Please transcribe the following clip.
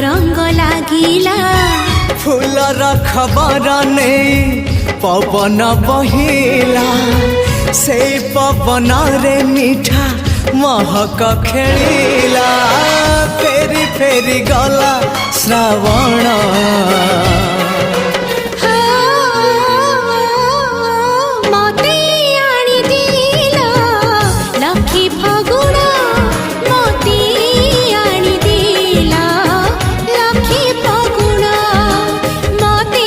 रंग लागिला फूलर खबर नहीं पवन बहिला से पवन रे मीठा महक खेलिला फेरी फेरी गला श्रावण मते आनी दिला लखी फगुण मते आनी दिला लखी फगुण मते